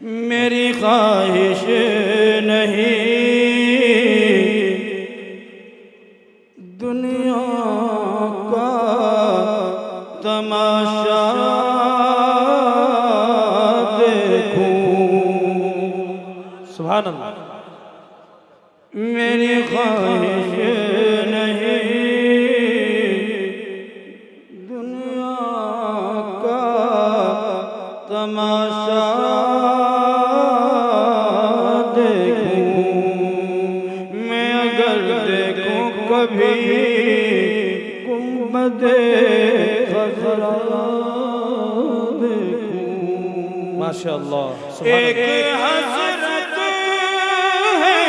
میری خواہش نہیں دنیا کا تماشا دیکھوں، سبحان اللہ۔ میری خواہش نہیں دنیا کا تماشا دیکھوں، میں اگر دیکھوں کبھی گنبد خضرا دیکھوں، ماشاءاللہ، ایک سبحان اللہ۔ حسرت ہے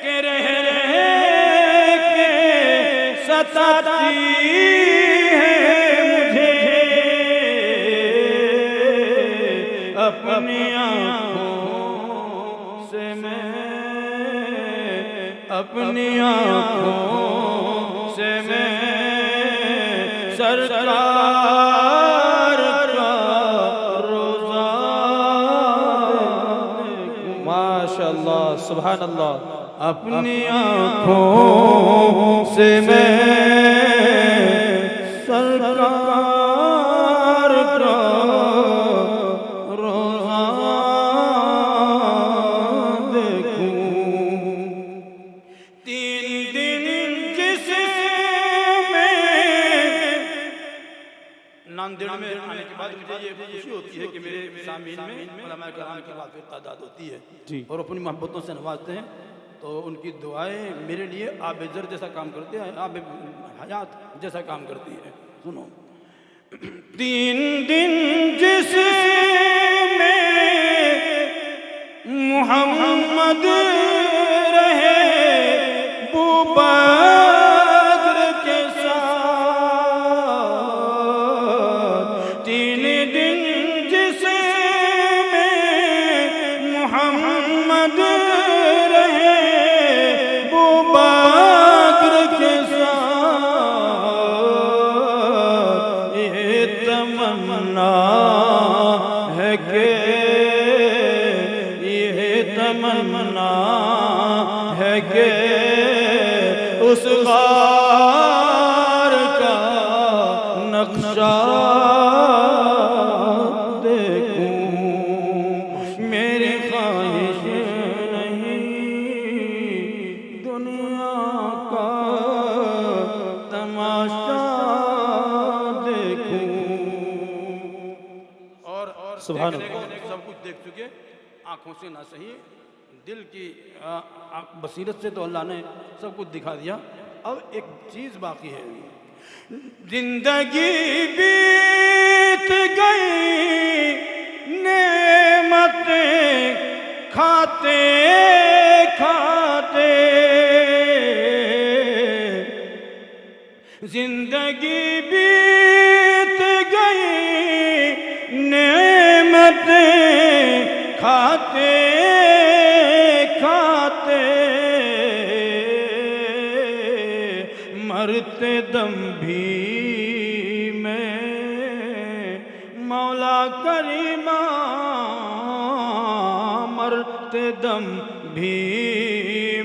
کہ رہ کے ستاتی ہے مجھے، اپنی آنکھوں سے میں، اپنی آنکھوں سے میں سرکار کا روزہ دیکھوں، ماشاءاللہ، سبحان اللہ۔ اپنی آنکھوں سے میں سرکار کا روزہ دیکھوں، 3 دن جس میں ناندیڑ میں آنے کے بعد مجھے یہ خوشی ہوتی ہے کہ میرے سامعین میں علماء کرام کی کافی تعداد ہوتی ہے اور اپنی محبتوں سے نوازتے ہیں، تو ان کی دعائیں میرے لیے آب زر جیسا کام کرتے ہیں، آب حیات جیسا کام کرتی ہے۔ سنو، 3 دن جس میں محمد رہے بوبکر کے ساتھ، 3 دن جس میں محمد رہے بوبکر کے ساتھ، یہ تمنا ہے کہ یہ تمنا ہے کہ اس غار کا نقشہ دیکھوں، میری خواہش نہیں دنیا کا تماشا دیکھوں، اور سبحان دیکھنے کو اللہ۔ سب کچھ دیکھ چکے، آنکھوں سے نہ صحیح دل کی بصیرت سے تو اللہ نے سب کچھ دکھا دیا، اب ایک چیز باقی ہے۔ زندگی بیت گئی نعمتیں کھاتے کھاتے، زندگی بیت گئی نعمتیں کھاتے کھاتے، مرتے دم بھی میں مولا کریمہ، مرتے دم بھی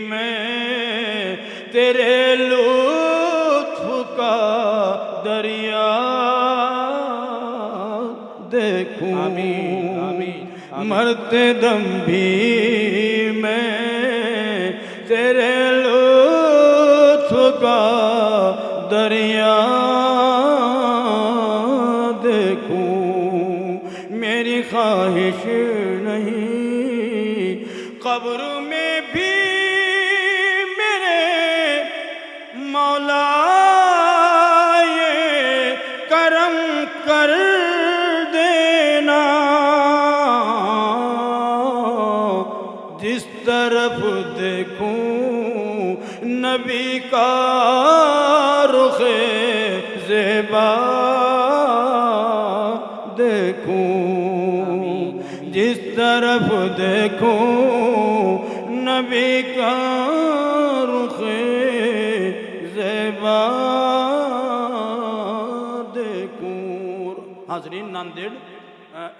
میں تیرے لطف کا دریا دیکھوں، آمین، آمین، مرتے دم بھی میں تیرے لطف کا دریا دیکھوں، میری خواہش نہیں قبر میں بھی میرے مولا یہ کرم کر دینا، جس طرف دیکھوں نبی کا رخ زیبا دیکھوں، جس طرف دیکھوں نبی کا رخ زیبا دیکھوں۔ حاضرین، ناندیڑ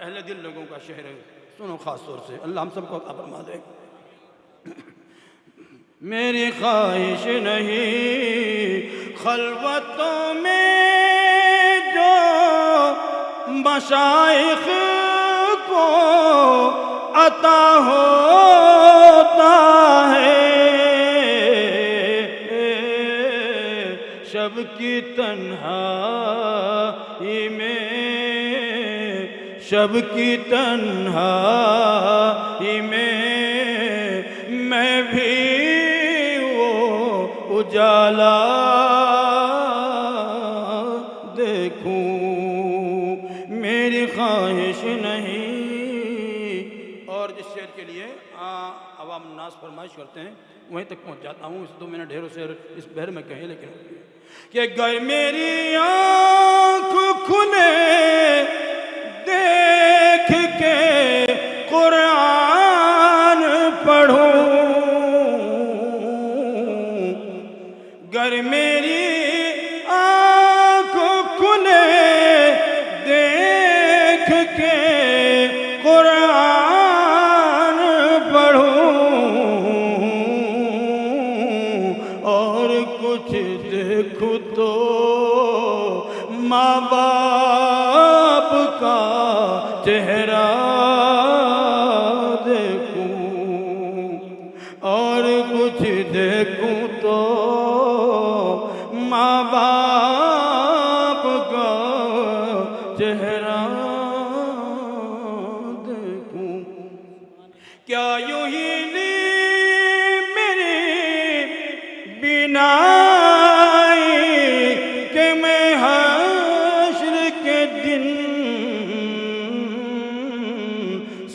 اہل دل لوگوں کا شہر ہے، سنو خاص طور سے، اللہ ہم سب کو عطا فرما دے۔ میری خواہش نہیں خلوتوں میں جو مشائخ کو عطا ہوتا ہے، شب کی تنہائی میں، شب کی تنہائی میں میں بھی اجالا دیکھوں، میری خواہش نہیں۔ اور جس شعر کے لیے عوام الناس فرمائش کرتے ہیں وہیں تک پہنچ جاتا ہوں، اس تو میں نے ڈھیروں شعر اس بہر میں کہے، لیکن کہ گر میری آنکھ کھلے دیکھ کے قرآن پڑھوں، گر میری آنکھ کھلے دیکھ کے قرآن پڑھوں، اور کچھ دیکھوں تو ماں باپ کا چہرہ دیکھوں، اور کچھ دیکھوں تو ماں باپ کا چہرہ دیکھوں، کیا یوں ہی لی میری بینائی کہ میں حشر کے دن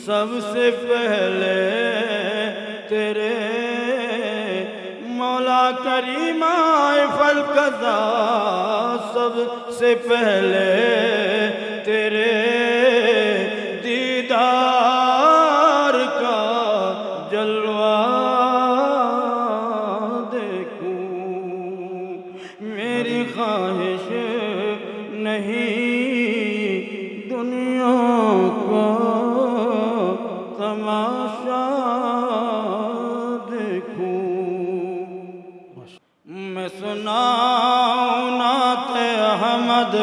سب سے پہلے تیرے مولا کریم فالقضا، سب سے پہلے تیرے دیدار کا جلوہ دیکھوں، میری خواہش نہیں دنیا کا تماشا دیکھوں۔ میں سناؤں نعت احمد،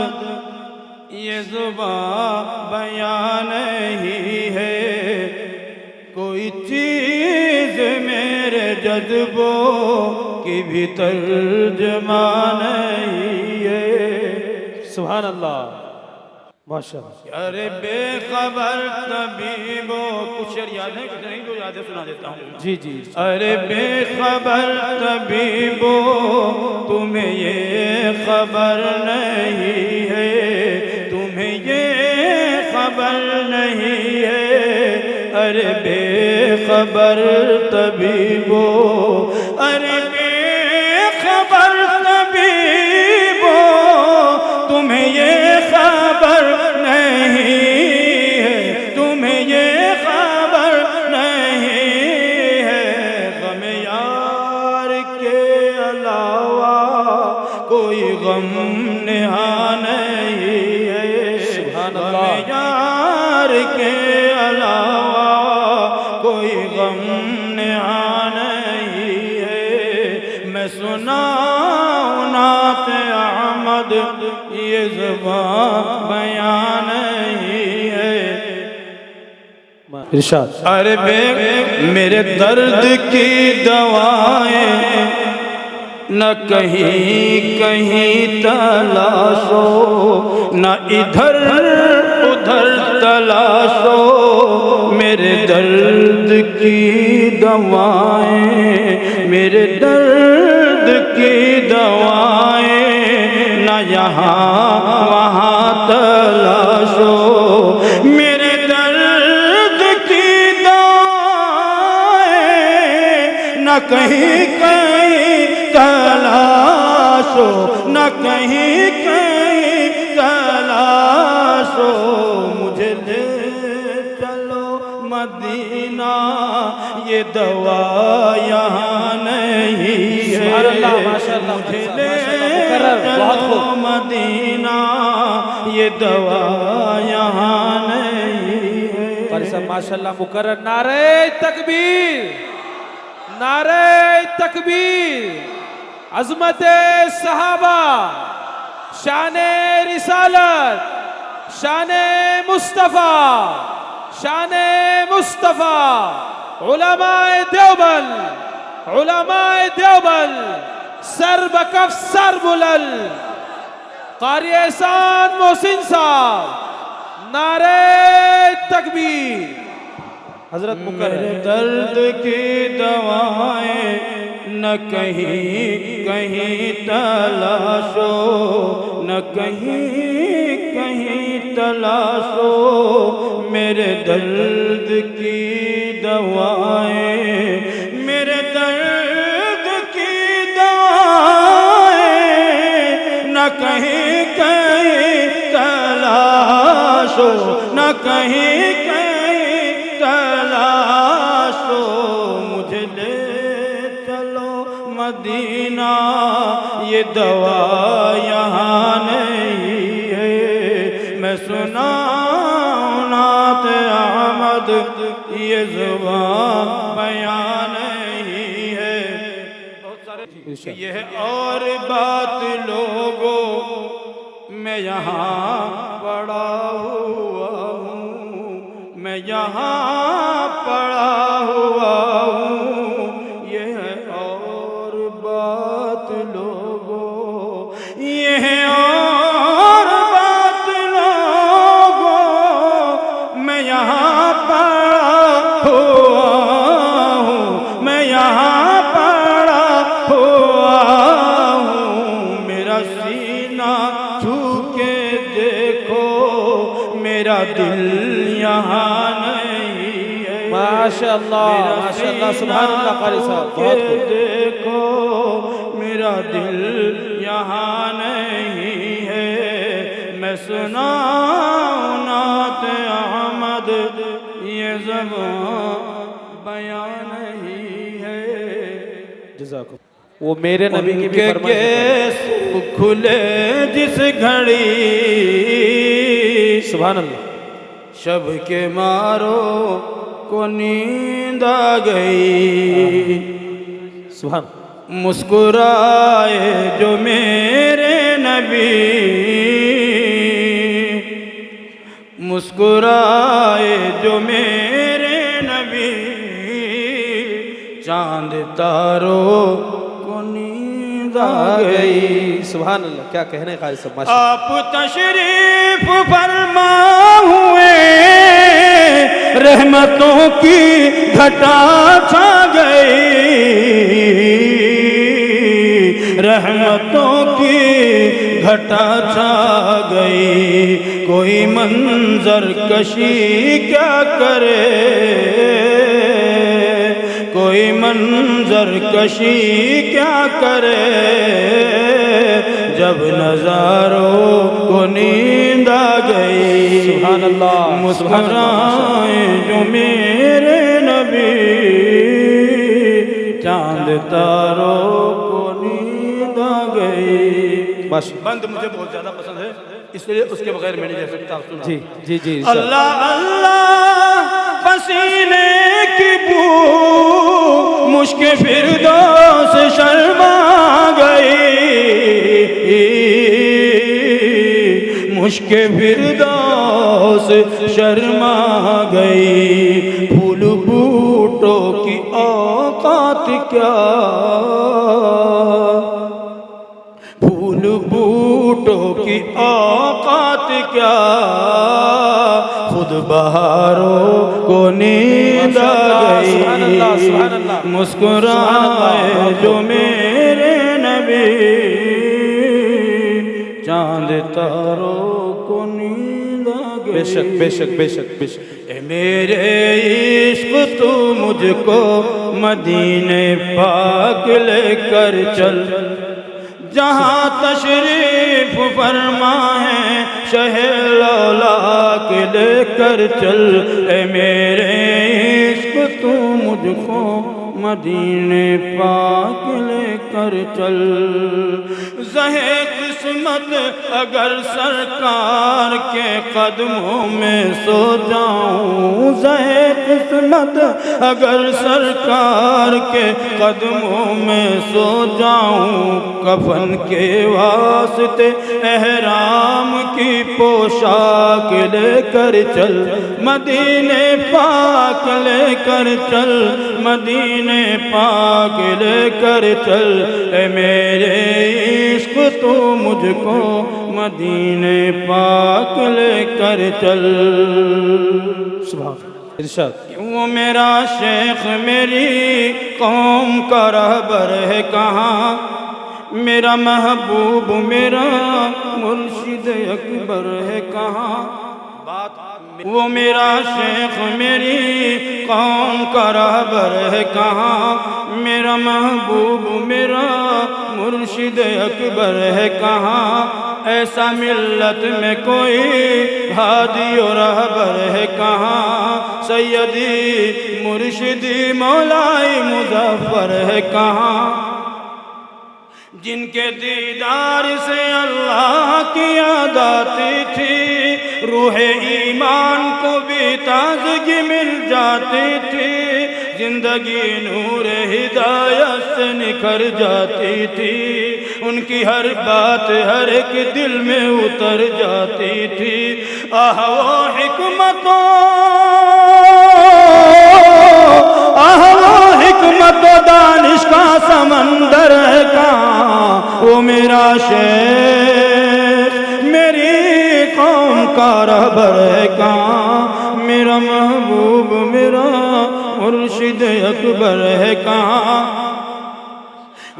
یہ زبان بیان نہیں ہے، کوئی چیز میرے جذبوں کی بھی ترجمہ نہیں ہے۔ سبحان اللہ، ماشاءاللہ۔ ارے بے خبر طبیبو، کچھ شعر یاد ہے کہ نہیں؟ جو یاد ہے سنا دیتا ہوں۔ جی جی۔ ارے بے خبر طبیبو، تمہیں یہ خبر نہیں ہے، تمہیں یہ خبر نہیں ہے، ارے بے خبر طبیبو، ارے بے خبر طبیبو، تمہیں یہ خبر نہیں ہے، تمہیں یہ خبر نہیں ہے، غم یار کے علاوہ کوئی غم نہاں نہیں ہے، غم یار کے علاوہ کوئی غم نہاں نہیں ہے۔ میں سناؤں نعت احمد، یہ زبان بیان نہیں ہے۔ ارشاد۔ ارے بے میرے درد کی دوائیں نہ کہیں کہیں تلاش ہو، نہ ادھر ادھر تلاش ہو، میرے درد کی دوائیں، میرے درد کی دوائیں، نہ یہاں وہاں تلاش ہو، میرے درد کی دوائیں، نہ کہیں کہیں تلاش ہو، نہ کہیں کہیں تلاش ہو، مجھے لے چلو مدینہ، یہ دوا یہاں نہیں ہے، مجھے لے چلو مدینہ، یہ دوا یہاں نہیں صاحب ماشاءاللہ مکرر نعرہ تکبیر، نعرہ تکبیر، عظمت صحابہ، شان رسالت، شان مصطفیٰ، شان مصطفیٰ، علماء دیوبند، علماء دیوبند، سر بکف سر بلند، قاری احسان محسن صاحب، نعرہ تکبیر۔ حضرت میرے درد کی دوائیں نہ کہیں کہیں تلاش ہو، نہ کہیں کہیں تلاش ہو، میرے درد کی دوائیں، میرے درد کی دوائیں نہ کہیں کہیں تلاش ہو، نہ کہیں کہیں تلاش ہو، مجھے لے چلو مدینہ، یہ دوا یہاں نہیں ہے، میں سناؤں نعت احمد، یہ زبان بیان نہیں ہے۔ کہ یہ ہے اور بات لوگوں، میں یہاں پڑا ہوا ہوں، میں یہاں پڑا ہوا ہوں، یہ ہے اور بات لوگوں، یہ ہے اور بات لوگوں، میں یہاں پڑا ہوا ہوں، میں یہاں پڑا ہوا ہوں، میرا سینہ چھو کے دیکھو، میرا دل یہاں نہیں ہے، ماشاءاللہ ماشاءاللہ سبحان اللہ قاری صاحب بہت خوب۔ دیکھو میرا دل یہاں نہیں ہے، میں سناؤں نعت احمد، یہ زبان بیان نہیں ہے۔ جزاکم۔ وہ میرے نبی کی بھی کے فرمائش کھلے جس گھڑی، سبحان اللہ، شب کے مارو کو نیند آ گئی، سبحان مسکرائے جو میرے نبی، مسکرائے جو میرے نبی، چاند تاروں کو نیند آ گئی۔ سبحان اللہ، کیا کہنے قاری صاحب ماشاءاللہ۔ آپ تشریف فرما ہوئے، رحمتوں کی گھٹا چھا گئی، رحمتوں کی گھٹا چھا گئی، کوئی منظر کشی کیا کرے، کوئی منظر کشی کیا کرے، جب نظاروں کو نیند آ گئی، سبحان اللہ، مسکرائیں جو میرے نبی، چاند تاروں کو نیند آ گئی۔ بند مجھے بہت زیادہ پسند ہے، اس لیے اس کے بغیر میں نہیں رہ سکتا۔ جی جی جی، اللہ اللہ پسینے کی بو مشک فردوس شرما گئی، مشک فردوس شرما گئی، پھول بوٹوں کی اوقات کیا، پھول بوٹوں کی اوقات کیا، خود بہاروں کو نیند آ گئی، مسکرائے جو میرے نبی، چاند تاروں کو نیند آ گئی۔ بے شک بے شک بے شک بے شک۔ اے میرے عشق تو مجھ کو مدینے پاک لے کر چل، جہاں تشریف فرما ہے شہر لولاک لے کر چل، اے میرے عشق تو مجھ کو مدینے پاک لے کر چل زہے قسمت اگر سرکار کے قدموں میں سو جاؤں زہے قسمت اگر سرکار کے قدموں میں سو جاؤں کفن کے واسطے احرام کی پوشاک لے کر چل مدینے پاک لے کر چل مدینے پاک لے کر چل اے میرے عشق تو مجھ کو مدینے پاک لے کر چل ارشاد وہ میرا شیخ میری قوم کا رہبر ہے کہاں میرا محبوب میرا مرشد اکبر ہے کہاں وہ میرا شیخ میری قوم کا رہبر ہے کہاں میرا محبوب میرا مرشد اکبر ہے کہاں ایسا ملت میں کوئی ہادی و رہبر ہے کہاں سیدی مرشدی مولائی مظفر ہے کہاں جن کے دیدار سے اللہ کی یاد آتی تھی روح ایمان کو بھی تازگی مل جاتی تھی زندگی نور ہدایت سے نکھر جاتی تھی ان کی ہر بات ہر ایک دل میں اتر جاتی تھی آہ وہ حکمتوں آہ وہ حکمت و دانش کا سمندر ہے کہاں وہ میرا شیخ میری قوم کا رہبر ہے کہاں میرا محبوب میرا مرشد اکبر ہے کہاں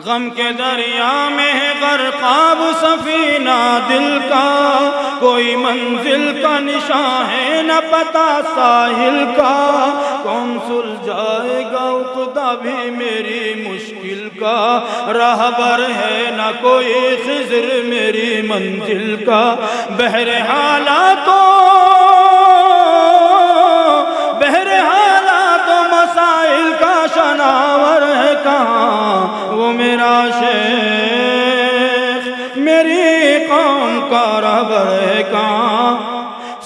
غم کے دریا میں ہے غرقاب سفینہ دل کا کوئی منزل کا نشان ہے نہ پتہ ساحل کا کون سلجھائے گا عقدہ بھی میری مشکل کا راہبر ہے نہ کوئی خضر میری منزل کا بحر حالات و مسائل کا شناور ہے کہاں وہ میرا شیخ میری قوم کا رہبر ہے کہاں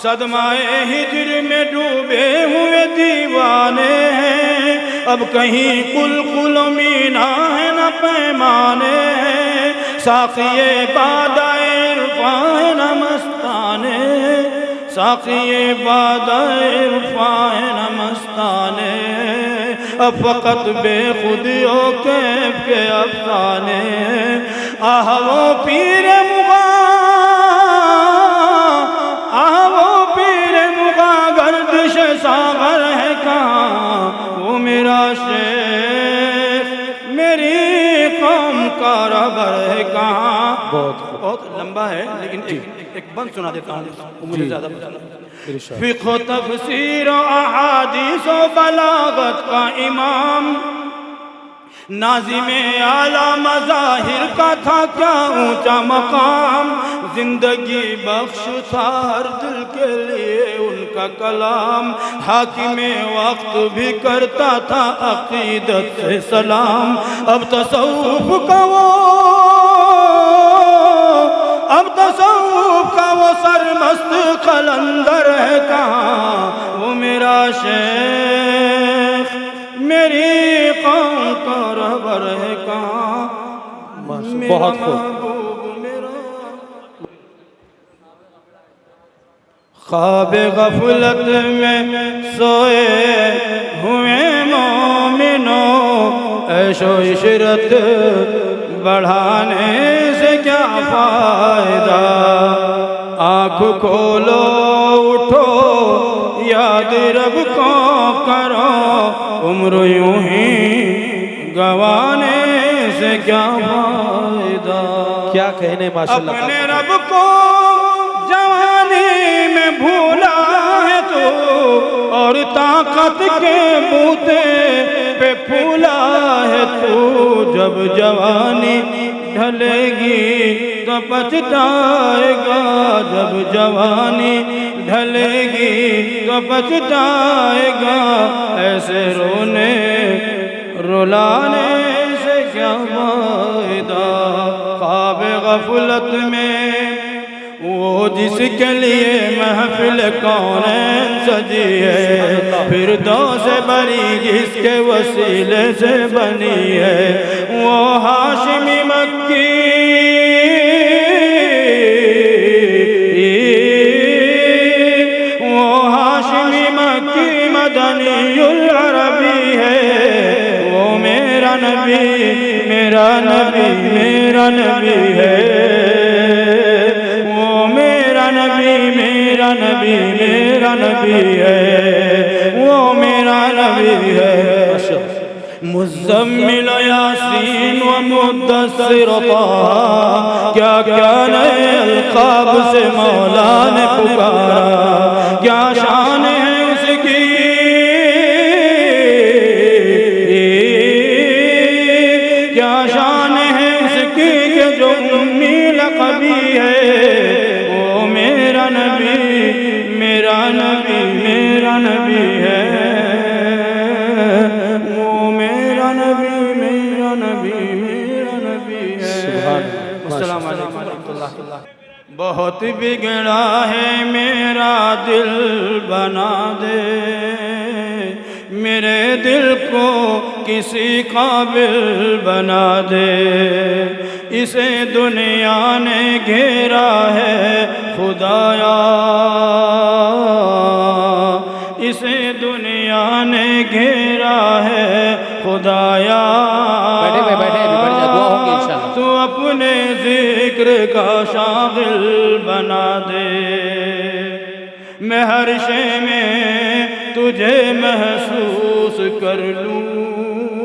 صدمہ ہجر میں ڈوبے ہوئے دیوانے ہیں اب کہیں قلقل مینا ہے نہ پیمانے ہیں ساقی بادہ عرفان ہے نہ مستانے ساقی بادہ عرفان ہے نہ مستانے اب فقط بے خودیوں کیف کے افسانے آہ وہ پیر گردش ساغر ہے کہاں وہ میرا شیخ میری قوم کا رہبر ہے کہاں بہت لمبا ہے لیکن ایک بند سنا دیتا ہوں مجھے زیادہ پسند فقہ و تفسیر و احادیث و بلاغت کا امام ناظم اعلیٰ مظاہر کا تھا کیا اونچا مقام زندگی بخش تھا ہر دل کے لیے ان کا کلام حاکم وقت بھی کرتا تھا عقیدت سے سلام اب تصوف کا وہ سرمست قلندر ہے کہاں وہ میرا شیخ میری قوم کا رہبر ہے کہاں بہت خوب خواب غفلت میں سوئے ہوئے مومنوں عیش و عشرت بڑھانے سے کیا فائدہ آنکھ کھولو اٹھو یاد رب کو کرو عمر یوں ہی گوانے سے کیا فائدہ کیا کہنے ماشاءاللہ اپنے رب کو جوانی میں بھولا ہے تو اور طاقت کے بوتے پہ پھولا ہے تو جب جوانی ڈھلے گی تو پچھتائے گا جب جوانی ڈھلے گی تو پچھتائے گا ایسے رلانے سے کیا فائدہ خواب غفلت میں وہ جس کے لیے محفل کونین سجی ہے فردوس بری جس کے وسیلے سے بنی ہے وہ ہاشمی مکی مدنی العربی ہے وہ میرا نبی میرا نبی میرا نبی ہے وہ میرا نبی میرا نبی میرا نبی ہے وہ میرا نبی ہے مزمل یاسین و مدثر طه کیا کیا نئے القاب سے مولا نے پکارا کیا شان ہے اس کی کیا شان ہے اس کی کہ جو امی لقبی ہے وہ میرا نبی میرا نبی میرا نبی ہے السلام علیکم ورحمۃ اللہ بہت بگڑا ہے میرا دل بنا دے میرے دل کو کسی قابل بنا دے اسے دنیا نے گھیرا ہے خدایا اسے دنیا نے گھیرا ہے خدایا تو اپنے ذکر کا شاغل بنا دے میں ہر شے میں تجھے محسوس کر لوں